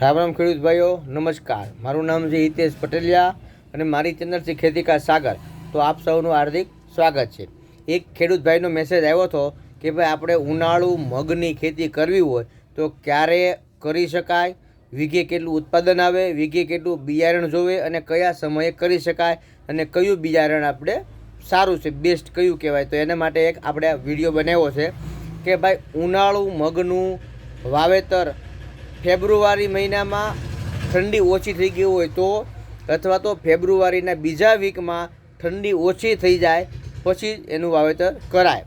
રામ રામ ખેડૂત ભાઈઓ, નમસ્કાર। મારું નામ છે હિતેશ પટેલિયા અને મારી ચેનલ છે ખેતિકાસાગર। તો આપ સૌનું હાર્દિક સ્વાગત છે। એક ખેડૂત ભાઈનો મેસેજ આવ્યો હતો કે ભાઈ આપણે ઉનાળુ મગની ખેતી કરવી હોય તો ક્યારે કરી શકાય, વીઘે કેટલું ઉત્પાદન આવે, વીઘે કેટલું બિયારણ જોવે અને કયા સમયે કરી શકાય અને કયું બિયારણ આપણે સારું છે, બેસ્ટ કયું કહેવાય। તો એના માટે એક આપણે વિડીયો બનાવ્યો છે કે ભાઈ ઉનાળુ મગનું વાવેતર ફેબ્રુઆરી મહિનામાં ઠંડી ઓછી થઈ ગઈ હોય તો, અથવા તો ફેબ્રુઆરીના બીજા વીકમાં ઠંડી ઓછી થઈ જાય પછી એનું વાવેતર કરાય।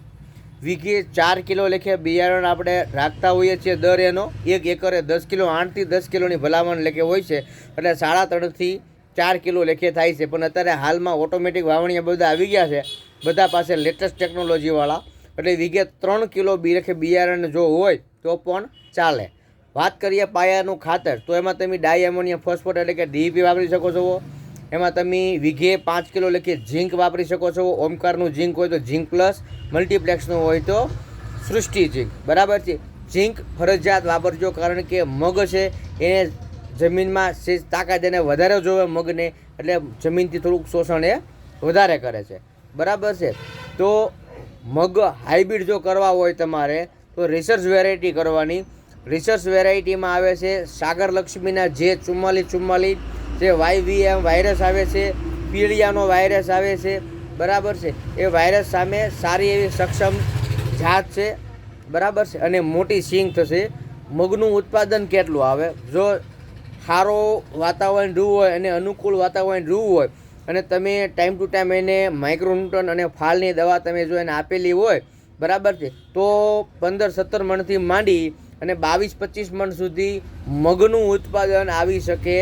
વીઘે 4 કિલો લેખે બિયારણ આપણે રાખતા હોઈએ છીએ। દર એનો 1 એકરે 10 કિલો, 8થી 10 કિલોની ભલામણ લેખે હોય છે, એટલે 3.5થી 4 કિલો લેખે થાય છે। પણ અત્યારે હાલમાં ઓટોમેટિક વાવણીયા બધા આવી ગયા છે, બધા પાસે લેટેસ્ટ ટેકનોલોજીવાળા, એટલે વીઘે 3 કિલો લેખે બિયારણ જો હોય તો પણ ચાલે। વાત કરીએ પાયાનું ખાતર, તો એમાં તમે ડાઈ એમોનિયમ ફોસ્ફેટ એટલે કે DEP વાપરી શકો છો। એમાં તમે વીઘે 5 કિલો લેખે ઝીંક વાપરી શકો છો। ઓમકારનું ઝીંક હોય તો ઝીંક પ્લસ, મલ્ટીપ્લેક્સનું હોય તો સૃષ્ટિ ઝીંક, બરાબર છે। ઝીંક ફરજિયાત વાપરજો, કારણ કે મગ છે એને જમીનમાં તાકાત એને વધારે જોવે મગને, એટલે જમીનથી થોડુંક શોષણ એ વધારે કરે છે, બરાબર છે। તો મગ હાઇબ્રિડ જો કરવા હોય તમારે તો રિસર્ચ વેરાયટી કરવાની। રિસર્ચ વેરાયટીમાં આવે છે સાગર લક્ષ્મીના J4444, જે YVM વાયરસ આવે છે, પીળિયાનો વાયરસ આવે છે, બરાબર છે। એ વાયરસ સામે સારી એવી સક્ષમ જાત છે, બરાબર છે, અને મોટી સિંગ થશે। મગનું ઉત્પાદન કેટલું આવે, જો સારો વાતાવરણ રહ્યું હોય અને અનુકૂળ વાતાવરણ રહ્યું હોય અને તમે ટાઈમ ટુ ટાઈમ એને માઇક્રોન્યુટ્રન અને ફાલની દવા તમે જો એને આપેલી હોય, બરાબર છે, તો 15-17 મણથી માંડી અને 22-25 મણ સુધી મગનું ઉત્પાદન આવી શકે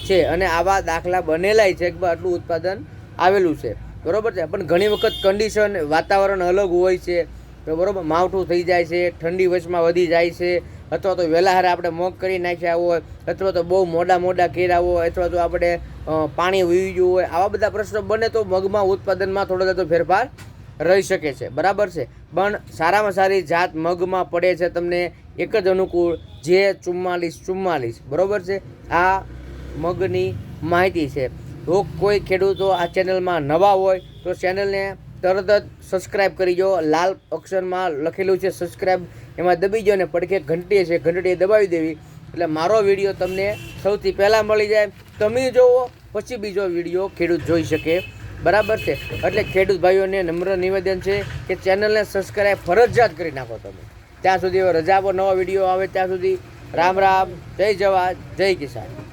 છે। અને આવા દાખલા બનેલાય છે કે આટલું ઉત્પાદન આવેલું છે, બરાબર છે। પણ ઘણી વખત કન્ડિશન વાતાવરણ અલગ હોય છે, બરાબર, માવઠું થઈ જાય છે, ઠંડી વચમાં વધી જાય છે, અથવા તો વહેલા હારે આપણે મગ કરી નાખ્યા હોય, અથવા તો બહુ મોડા કર્યા હોય, અથવા તો આપણે પાણી વહી ગયું હોય, આવા બધા પ્રશ્નો બને તો મગમાં ઉત્પાદનમાં થોડો થતો ફેરફાર રહી શકે છે, બરાબર છે। પણ સારામાં સારી જાત મગમાં પડે છે તમને એક જ અનુકૂળ, J4444, બરાબર છે। આ મગની માહિતી છે। તો કોઈ ખેડૂતો આ ચેનલમાં નવા હોય તો ચેનલને તરત જ સબસ્ક્રાઈબ કરી દો। લાલ અક્ષરમાં લખેલું છે સબસ્ક્રાઈબ, એમાં દબી દો અને પડખે ઘંટી છે, ઘંટી દબાવી દેવી, એટલે મારો વિડીયો તમને સૌથી પહેલાં મળી જાય। તમે જોવો પછી બીજો વિડીયો ખેડૂત જોઈ શકે, બરાબર છે। એટલે ખેડૂત ભાઈઓને નમ્ર નિવેદન છે કે ચેનલને સબસ્ક્રાઈબ ફરજિયાત કરી નાખો તમે। ત્યાં સુધી હવે રજા આપો, નવો વિડીયો આવે ત્યાં સુધી રામ રામ, જય જવાન, જય કિસાન।